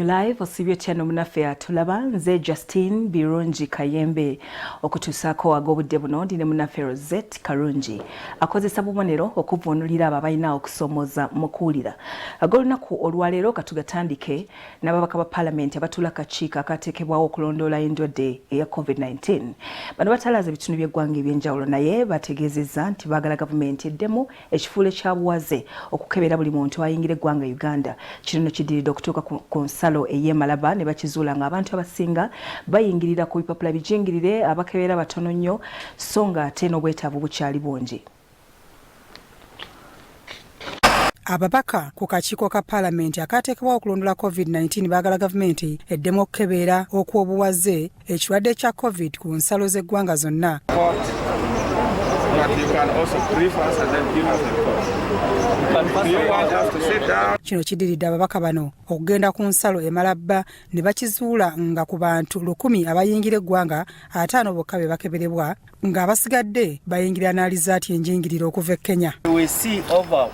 Live osibye chano munaffe atulaba nze Justin Birungi Kayembe okutusaako ag'obudde buno ndi ne munaffe Rosette Karungi akozesa bubonero okuvvuunulira abo abalina okusomoza mu kuwulira. Ag'olunaku olwaleero katugatandike n'ababaka ba Paalamenti abatula akakiiko akateekebwawo okulondoola endwadde eya COVID-19. Bano batalaza ebitundu by'eggwanga eby'enjawulo naye bategeezezza nti baagala gavumenti eddemu ekifuulo ekyabuwaze okukebera buli muntu ayingira eggwanga Uganda. Kino kidiridde okutuuka ku nsalo ey'Emalaba ne bakizuula ng'abantu abasinga bayingirira ku bipapula bijingirire abakebera batono nnyo so nga ate n'obwetaavu bukyali bungi. Ababaka ku kakiiko ka Paalamenti akateekebwawo okulondoola COVID-19 baagala gavumenti eddemu okukebera okw'obuwaze ekirwadde kya COVID ku nsalo z'eggwanga zonna. Kino kidiridde ababaka bano okugenda ku nsalo Emalaba ne bakizuula nga ku bantu 100 abayingira eggwanga 5 bokka be bakeberebwa ng'abasigadde bayingira analizaati enjingiriro okuva e Kenya. We see over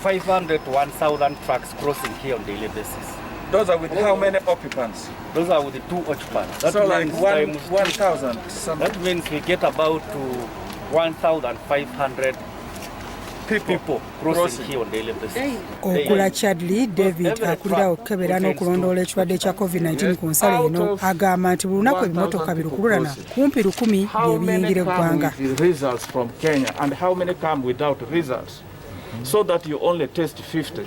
500 to 1,000 trucks crossing here on daily basis. Those are with how many occupants? Those are with the 2 occupants. That so means like 1,000. That means we get about to 1,500 people crossing here on daily basis. Okula Chadley David akulira okukebera n'okulondoola ekirwadde kya COVID-19 ku nsalo eno agamba nti buli lunaku ebimotoka birukululana kumpi 10 byebiyingira eggwanga. Results from Kenya and how many come without results? So that you only test 50.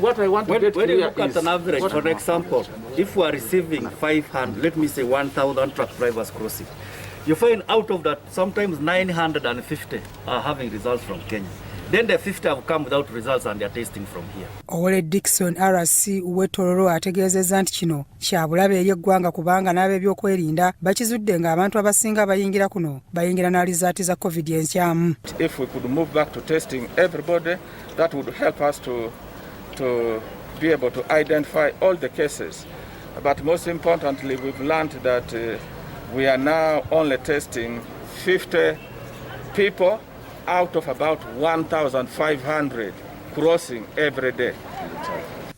What I want to get when you clear look at is, an average, for example, if we are receiving 500, let me say 1,000 truck drivers crossing, you find out of that sometimes 950 are having results from Kenya. Then the 50 have come without results and they are tasting from here. Owele Dixon RC Wetololo ategeezezza nti kino kyabulabe eri eggwanga kubanga n'ab'ebyokwerinda bakizudde ng'abantu abasinga bayingira kuno bayingira n'alizaati za COVID enkyamu. If we could move back to testing everybody, that would help us to be able to identify all the cases. But most importantly, we've learned that we are now only testing 50 people out of about 1,500 crossing every day.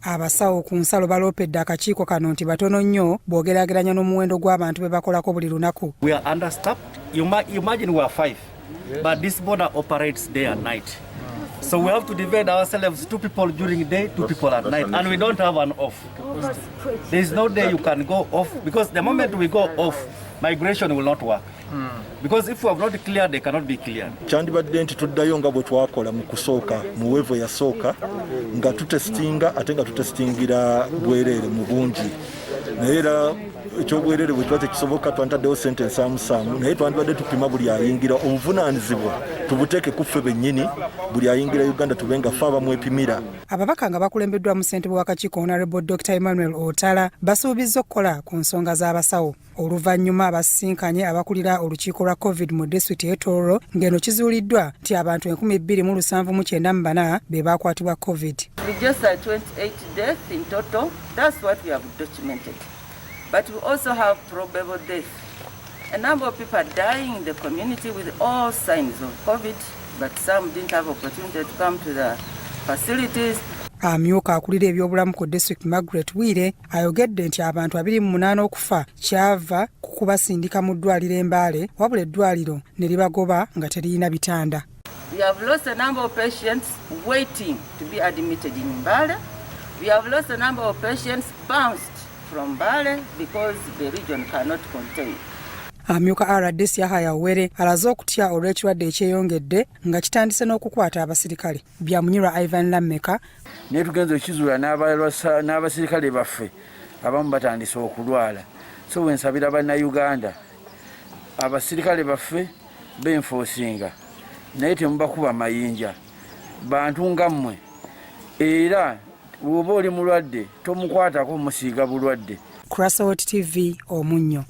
Abasawo ku nsalo baloopedde akakiiko kano nti batono nnyo bw'ogeraageranya n'omuwendo gw'abantu be bakolako buli lunaku. We are understaffed. You imagine we are 5, but this border operates day and night. So we have to divide ourselves 2 people during the day, 2 people at night, and we don't have an off. There is no day you can go off because the moment we go off, migration will not work. Because if we have not cleared, they cannot be cleared. Kyandibadde nti tuddayo nga bwe twakola mu kusooka mu weevu yasooka nga tutestinga ate nga tutestingira bwereere mu bungi. Naye era ekyobwereere bwe tuba tekisoboka twantaddewo ssente ensaamusaamu naye twandibadde tupima buli ayingira obuvunaanyizibwa tubuteeke ku ffe bennyini buli ayingira Uganda tube nga ffe abamwepimira. Ababaka nga bakulembeddwa mu ssentebe w'akakiiko Honorable Dr. Emmanuel Otala basuubizza okukola ku nsonga z'abasawo. Oluvannyuma basinkanye abakulira olukiiko lwa COVID mu disitulikiti y'Etoro ng'eno kizuuliddwa nti abantu 2,794 be baakwatibwa COVID. Just 28 deaths in total. That's what we have documented. But we also have probable deaths. A number of people are dying in the community with all signs of COVID, but some didn't have opportunity to come to the facilities. Amyuka akulira ebyobulamu ku district Margaret Wire ayogedde nti abantu 28 okufa kyava ku kubasindika mu ddwaliro Embaale wabula eddwaliro ne libagoba nga teriyina bitanda. We have lost a number of patients waiting to be admitted in Mbale. We have lost a number of patients bounced from Mbale because the region cannot contain. Amyuka RDC Yahaya Were alaze okutya olw'ekirwadde ekyeyongedde nga kitandise n'okukwata abasirikale. Byamunyirwa Ivan Lameka. Naye tugenze okizuula n'abasirikale baffe abamu batandise okulwala. So wensabira bannayuganda abasirikale baffe benforcinga naye temubakuba mayinja bantu nga mmwe era bw'oba oli mulwadde tomukwatako musiiga bulwadde. Crossroads TV Omunnyo.